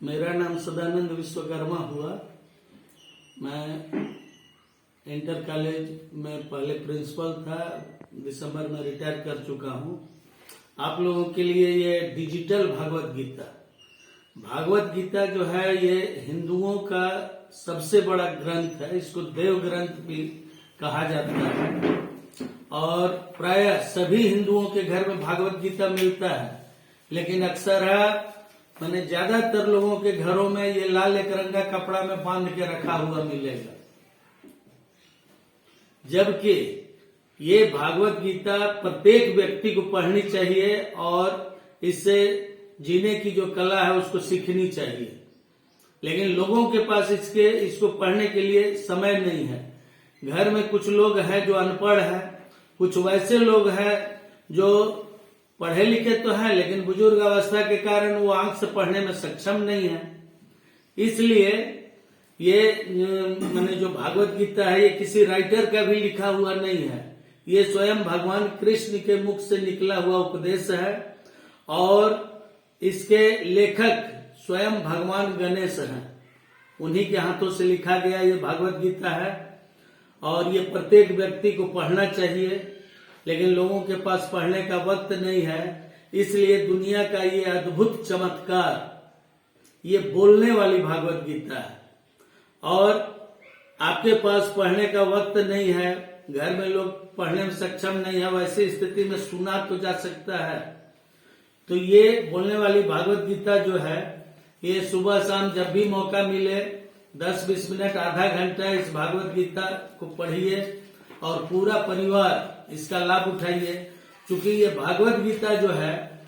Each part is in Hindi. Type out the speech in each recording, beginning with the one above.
मेरा नाम सदानंद विश्वकर्मा हुआ। मैं इंटर कॉलेज में पहले प्रिंसिपल था, दिसंबर में रिटायर कर चुका हूँ। आप लोगों के लिए ये डिजिटल भागवत गीता जो है ये हिंदुओं का सबसे बड़ा ग्रंथ है। इसको देव ग्रंथ भी कहा जाता है और प्राय सभी हिंदुओं के घर में भागवत गीता मिलता है, लेकिन अक्सर मैंने ज्यादातर लोगों के घरों में ये लाल एक रंगा कपड़ा में बांध के रखा हुआ मिलेगा, जबकि ये भागवत गीता प्रत्येक व्यक्ति को पढ़नी चाहिए और इससे जीने की जो कला है उसको सीखनी चाहिए। लेकिन लोगों के पास इसको पढ़ने के लिए समय नहीं है। घर में कुछ लोग हैं जो अनपढ़ हैं, कुछ वैसे लोग हैं जो पढ़े लिखे तो हैं लेकिन बुजुर्ग अवस्था के कारण वो आंख से पढ़ने में सक्षम नहीं है। इसलिए ये मैंने जो भागवत गीता है ये किसी राइटर का भी लिखा हुआ नहीं है, ये स्वयं भगवान कृष्ण के मुख से निकला हुआ उपदेश है और इसके लेखक स्वयं भगवान गणेश हैं। उन्हीं के हाथों से लिखा गया ये भागवत गीता है और ये प्रत्येक व्यक्ति को पढ़ना चाहिए, लेकिन लोगों के पास पढ़ने का वक्त नहीं है। इसलिए दुनिया का ये अद्भुत चमत्कार ये बोलने वाली भागवत गीता है और आपके पास पढ़ने का वक्त नहीं है, घर में लोग पढ़ने में सक्षम नहीं है, वैसी स्थिति में सुना तो जा सकता है। तो ये बोलने वाली भागवत गीता जो है ये सुबह शाम जब भी मौका मिले 10-20 मिनट आधा घंटा इस भागवत गीता को पढ़िए और पूरा परिवार इसका लाभ उठाइए। क्योंकि ये भागवत गीता जो है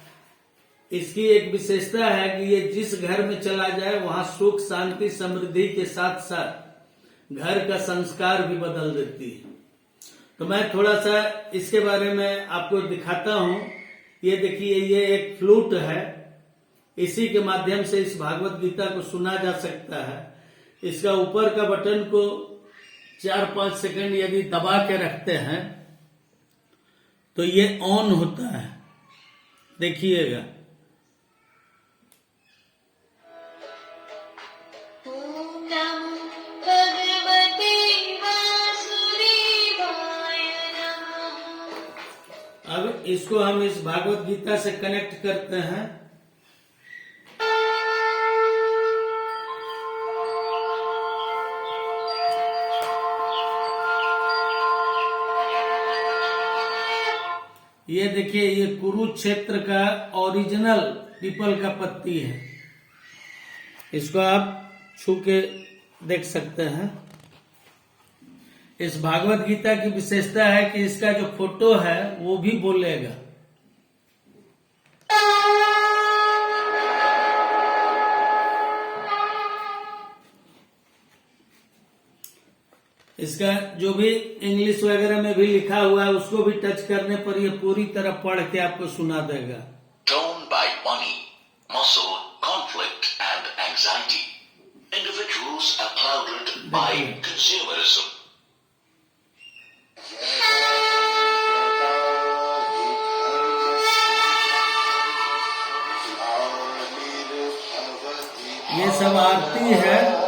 इसकी एक विशेषता है कि ये जिस घर में चला जाए वहां सुख शांति समृद्धि के साथ साथ घर का संस्कार भी बदल देती है। तो मैं थोड़ा सा इसके बारे में आपको दिखाता हूँ। ये देखिए, ये एक फ्लूट है, इसी के माध्यम से इस भागवत गीता को सुना जा सकता है। इसका ऊपर का बटन को 4-5 सेकंड यदि दबा के रखते हैं तो ये ऑन होता है, देखिएगा। अब इसको हम इस भागवत गीता से कनेक्ट करते हैं। ये देखिए, ये कुरुक्षेत्र का ओरिजिनल पीपल का पत्ती है, इसको आप छू के देख सकते हैं। इस भागवत गीता की विशेषता है कि इसका जो फोटो है वो भी बोलेगा। इसका जो भी इंग्लिश वगैरह में भी लिखा हुआ है उसको भी टच करने पर ये पूरी तरह पढ़ के आपको सुना देगा। Torn by money, muscle, conflict and anxiety. Individuals are clouded by consumerism. ये सब आरती है।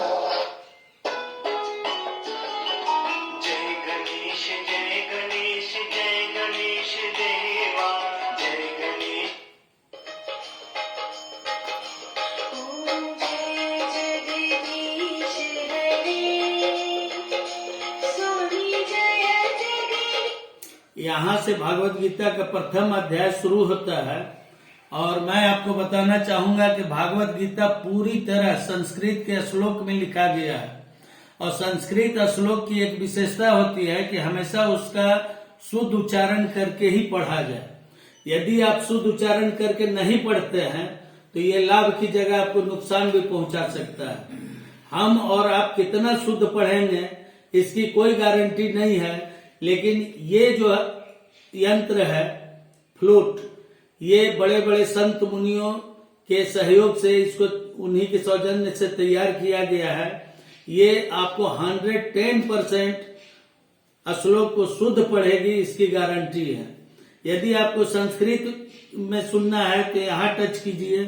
यहाँ से भागवत गीता का प्रथम अध्याय शुरू होता है और मैं आपको बताना चाहूंगा कि भागवत गीता पूरी तरह संस्कृत के श्लोक में लिखा गया है और संस्कृत श्लोक की एक विशेषता होती है कि हमेशा उसका शुद्ध उच्चारण करके ही पढ़ा जाए। यदि आप शुद्ध उच्चारण करके नहीं पढ़ते हैं तो ये लाभ की जगह आपको नुकसान भी पहुंचा सकता है। हम और आप कितना शुद्ध पढ़ेंगे इसकी कोई गारंटी नहीं है, लेकिन ये जो यंत्र है फ्लूट, ये बड़े बड़े संत मुनियों के सहयोग से इसको उन्हीं के सौजन्य से तैयार किया गया है। ये आपको 110% श्लोक को शुद्ध पढ़ेगी, इसकी गारंटी है। यदि आपको संस्कृत में सुनना है तो यहाँ टच कीजिए।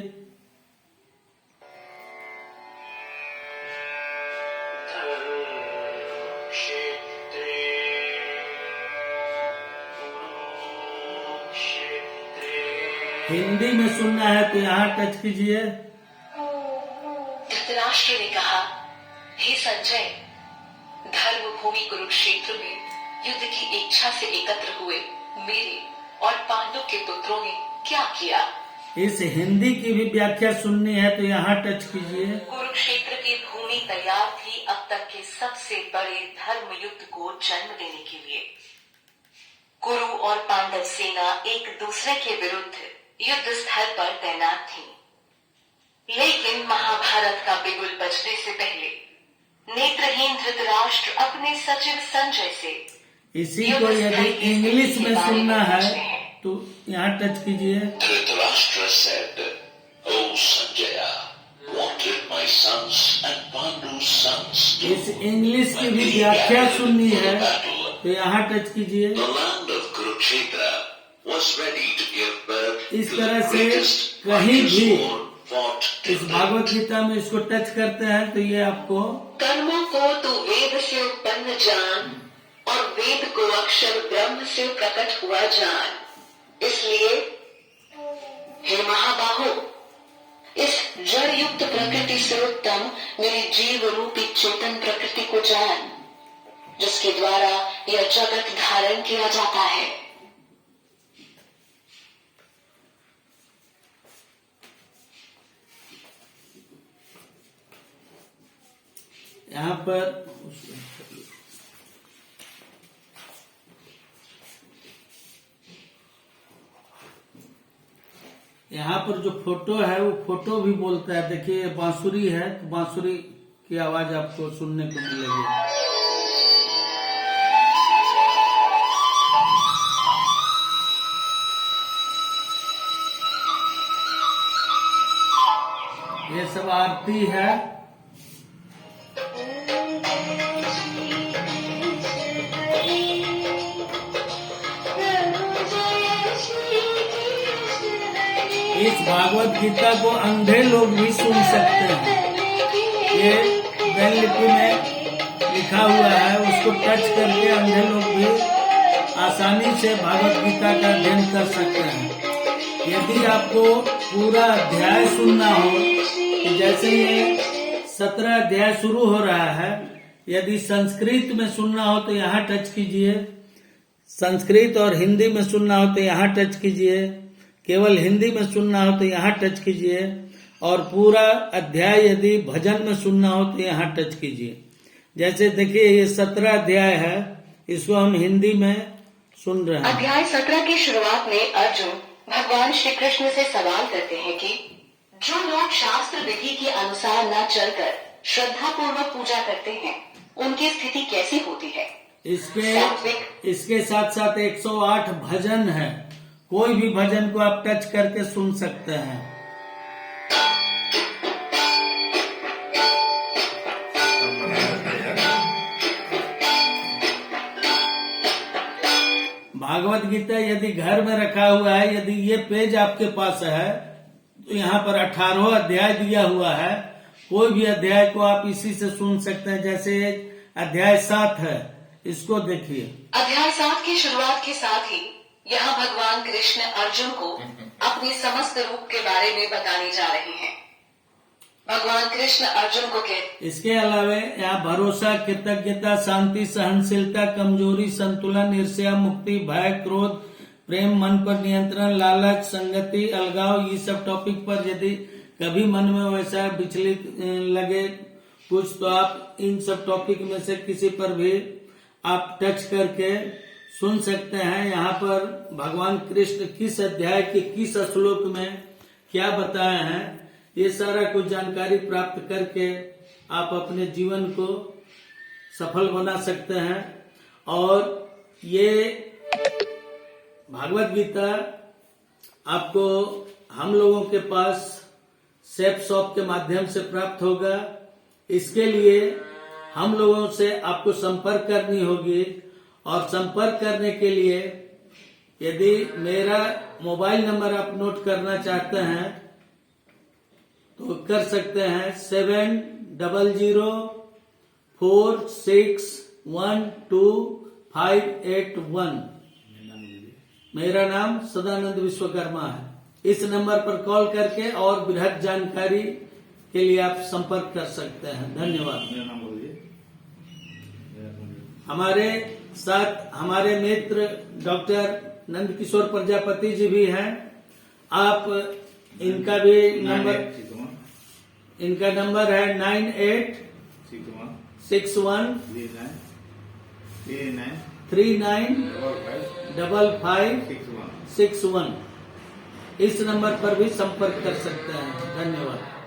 हिंदी में सुनना है तो यहाँ टच कीजिए। धृतराष्ट्र ने कहा, हे संजय, धर्मभूमि कुरुक्षेत्र में युद्ध की इच्छा से एकत्र हुए मेरे और पांडु के पुत्रों ने क्या किया? इस हिंदी की भी व्याख्या सुननी है तो यहाँ टच कीजिए। कुरुक्षेत्र की भूमि तैयार थी अब तक के सबसे बड़े धर्म युद्ध को जन्म देने के लिए। कुरु और पांडव सेना एक दूसरे के विरुद्ध युद्ध स्थल पर तैनात थी, लेकिन महाभारत का बिगुल बजने से पहले नेत्रहीन धृतराष्ट्र अपने सचिव संजय से इसी को यदि इंग्लिश में सुनना है तो यहाँ टच कीजिए। Dhritarashtra said, O Sanjaya, what did my sons and Pandu's sons do? इस इंग्लिश की भी व्याख्या सुननी है तो यहाँ टच कीजिए। The land of Kurukshetra was ready to give birth इस to तरह the से greatest कहीं righteous भी war fought इस till भागवत गीता में इसको टच करते हैं तो ये आपको कर्मों को तू वेद से उत्पन्न जान और वेद को अक्षर ब्रह्म से प्रकट हुआ जान। इसलिए हे महाबाहो, इस जड़ युक्त प्रकृति से उत्तम मेरी जीव रूपी चेतन प्रकृति को जान, जिसके द्वारा यह जगत धारण किया जाता है। यहाँ पर जो फोटो है वो फोटो भी बोलता है। देखिए बांसुरी है तो बांसुरी की आवाज आपको सुनने को मिलेगी। ये सब आरती है। इस भागवत गीता को अंधे लोग भी सुन सकते हैं। ये ब्रेल लिपि में लिखा हुआ है, उसको टच करके अंधे लोग भी आसानी से भागवत गीता का अध्ययन कर सकते हैं। यदि आपको पूरा अध्याय सुनना हो तो जैसे ये 17 अध्याय शुरू हो रहा है, यदि संस्कृत में सुनना हो तो यहाँ टच कीजिए। संस्कृत और हिंदी में सुनना हो तो यहाँ टच कीजिए। केवल हिंदी में सुनना हो तो यहाँ टच कीजिए। और पूरा अध्याय यदि भजन में सुनना हो तो यहाँ टच कीजिए। जैसे देखिए ये 17 अध्याय है, इसको हम हिंदी में सुन रहे हैं। अध्याय 17 की शुरुआत में अर्जुन भगवान श्री कृष्ण से सवाल करते हैं कि जो लोग शास्त्र विधि के अनुसार न चलकर श्रद्धा पूर्वक पूजा करते हैं, उनकी स्थिति कैसी होती है। इसके साथ साथ 108 भजन है। कोई भी भजन को आप टच करके सुन सकते हैं। भागवत गीता यदि घर में रखा हुआ है, यदि ये पेज आपके पास है तो यहाँ पर 18 अध्याय दिया हुआ है। कोई भी अध्याय को आप इसी से सुन सकते हैं। जैसे अध्याय 7 है, इसको देखिए। अध्याय 7 की शुरुआत के साथ ही यहाँ भगवान कृष्ण अर्जुन को अपने समस्त रूप के बारे में बताने जा रहे हैं। भगवान कृष्ण अर्जुन को कहते, इसके अलावा यहाँ भरोसा, कृतज्ञता, शांति, सहनशीलता, कमजोरी, संतुलन, ईर्ष्या, मुक्ति, भय, क्रोध, प्रेम, मन पर नियंत्रण, लालच, संगति, अलगाव, ये सब टॉपिक पर यदि कभी मन में वैसा विचलित लगे कुछ, तो आप इन सब टॉपिक में से किसी पर भी आप टच करके सुन सकते हैं। यहाँ पर भगवान कृष्ण किस अध्याय के किस श्लोक में क्या बताए हैं, ये सारा कुछ जानकारी प्राप्त करके आप अपने जीवन को सफल बना सकते हैं। और ये भागवत गीता आपको हम लोगों के पास सेफ शॉप के माध्यम से प्राप्त होगा। इसके लिए हम लोगों से आपको संपर्क करनी होगी। और संपर्क करने के लिए यदि मेरा मोबाइल नंबर आप नोट करना चाहते हैं तो कर सकते हैं 7040612581। मेरा नाम सदानंद विश्वकर्मा है। इस नंबर पर कॉल करके और बृहद जानकारी के लिए आप संपर्क कर सकते हैं। धन्यवाद। मेरा नाम बोलिए। हमारे साथ हमारे मित्र डॉक्टर नंद किशोर प्रजापति जी भी हैं। आप इनका भी नंबर, इनका नंबर है 9861 395561। इस नंबर पर भी संपर्क कर सकते हैं। धन्यवाद।